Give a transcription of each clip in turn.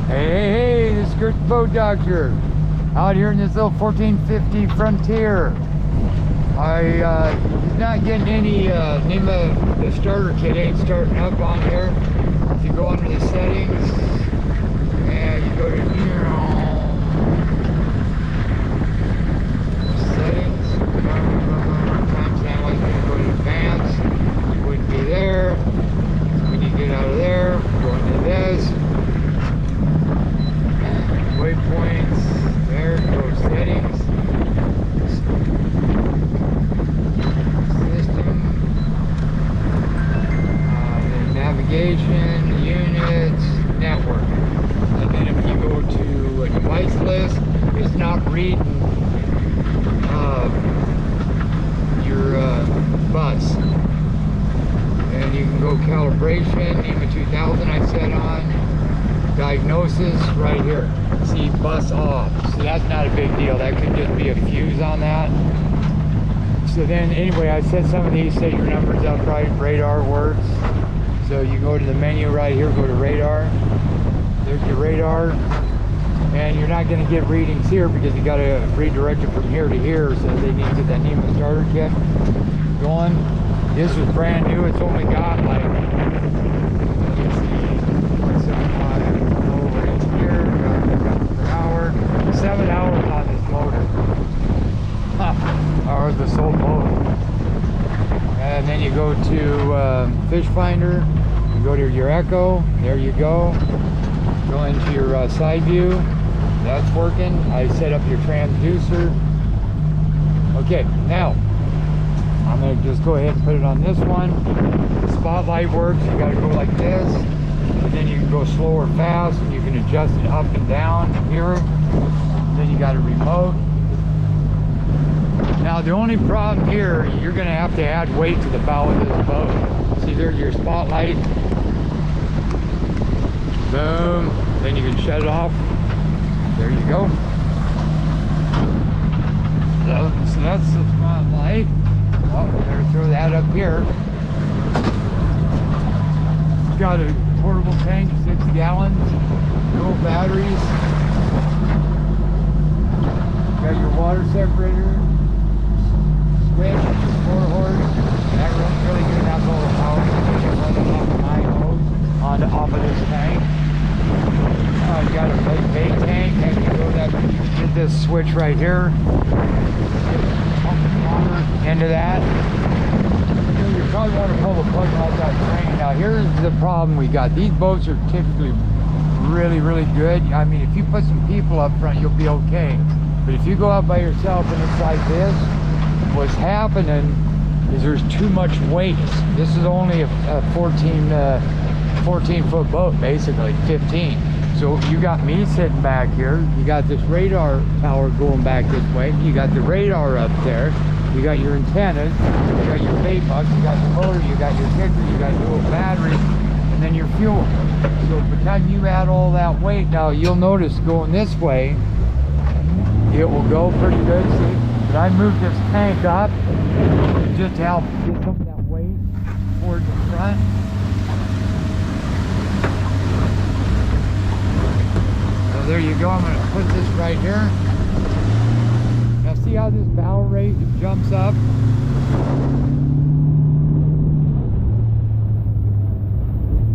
Hey, this is Kurt the Boat Doctor out here in this little 1450 Frontier. He's not getting any name of the starter kit ain't starting up on here. If you go under the settings and you go to settings, timestamp, like you go to advanced, you wouldn't be there. When you get out of there, go into this. Waypoints, there, go settings, system, then navigation, units, network. And then if you go to a device list, it's not reading your bus. And you can go calibration, NEMA 2000 I set on. Diagnosis right here. See, bus off. So that's not a big deal. That could just be a fuse on that. So then anyway, I set some of these, set your numbers up right. Radar works. So you go to the menu right here, go to radar. There's your radar. And you're not going to get readings here because you got to redirect it from here to here. So they need to get that NEMA starter kit going. This was brand new. It's only got like, let's see, 7 hours on this motor, or the sole motor. And then you go to fish finder, you go to your echo, there you go. Go into your side view, that's working. I set up your transducer. Okay, now I'm going to just go ahead and put it on this one. The spotlight works. You got to go like this, and then you can go slow or fast, and you can adjust it up and down here. Then you got a remote. Now the only problem here, you're going to have to add weight to the bow of this boat. See, there's your spotlight. Boom. Then you can shut it off. There you go. So that's the spotlight. Oh, better throw that up here. It's got a portable tank, 6 gallons, dual batteries. Got your water separator, switch, 4 horse. That runs really good. That's all the power. You can run it off of 9 hose off of this tank. You got a bait tank, and you go that. You get this switch right here. Pump the water into that. You probably want to pull the plug off that drain. Now here's the problem we got. These boats are typically really good. I mean, if you put some people up front, you'll be okay. But if you go out by yourself and it's like this, what's happening is there's too much weight. This is only a 14 foot boat, basically 15. So you got me sitting back here. You got this radar tower going back this way. You got the radar up there. You got your antennas. You got your bait box. You got the motor. You got your kicker. You got dual batteries, and then your fuel. So by the time you add all that weight, now you'll notice going this way, it will go pretty good, see? But I moved this tank up just to help get some of that weight towards the front. So there you go. I'm going to put this right here. Now see how this bow rate jumps up?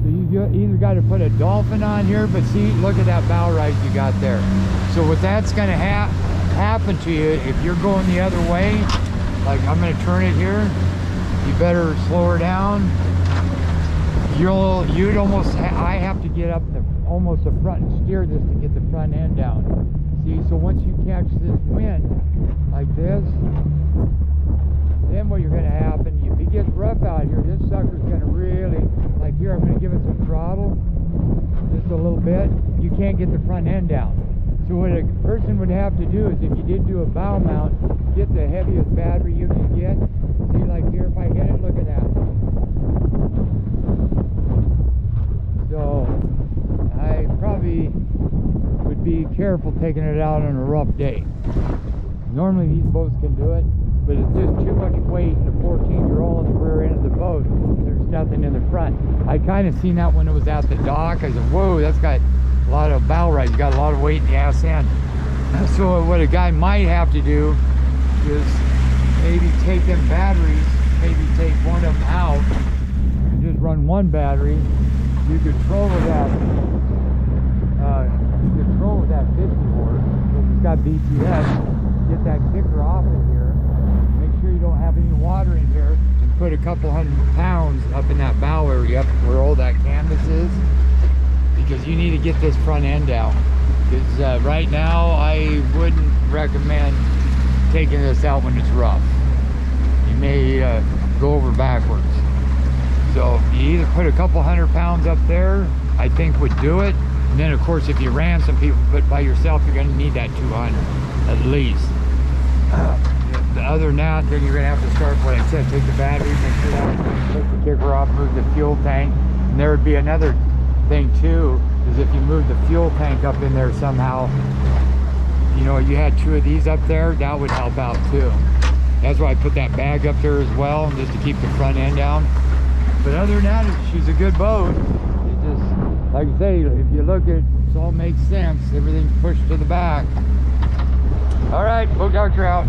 So you either got to put a dolphin on here, but see, look at that bow rise you got there. So what that's going to happen to you if you're going the other way, like I'm going to turn it here, you better slow her down. You'd almost I have to get up almost the front and steer this to get the front end down. See, so once you catch this wind like this, then what you're going to happen, if it gets rough out here, this sucker's going to really, like here, I'm going to give it some throttle just a little bit. You can't get the front end down. So what a person would have to do is, if you did do a bow mount, get the heaviest battery you can get. See, like here, if I hit it, look at that. So I probably would be careful taking it out on a rough day. Normally these boats can do it, but it's just too much weight in the 14. You're all in the rear end of the boat. There's nothing in the front. I kind of seen that when it was at the dock. I said, whoa, that's got a lot of bow rise. You got a lot of weight in the ass end. So what a guy might have to do is maybe take them batteries, maybe take one of them out, and just run one battery. You control with that. Control with that 50 horse. Because it's got BTS. Get that kicker off of here. Make sure you don't have any water in here, and put a couple 100 pounds up in that bow area, where all that canvas is. Because you need to get this front end out. Because right now I wouldn't recommend taking this out when it's rough. You may go over backwards. So you either put a couple 100 pounds up there, I think would do it. And then of course if you ran some people, but by yourself, you're going to need that 200 at least. Other than that, then you're going to have to start what I said, take the battery, make sure that take the kicker off, move the fuel tank. And there would be another thing too, is if you move the fuel tank up in there somehow, you know, you had 2 of these up there, that would help out too. That's why I put that bag up there as well, just to keep the front end down. But other than that, she's a good boat. It just, like I say, if you look at it, it all makes sense. Everything's pushed to the back. All right, boat doctor out.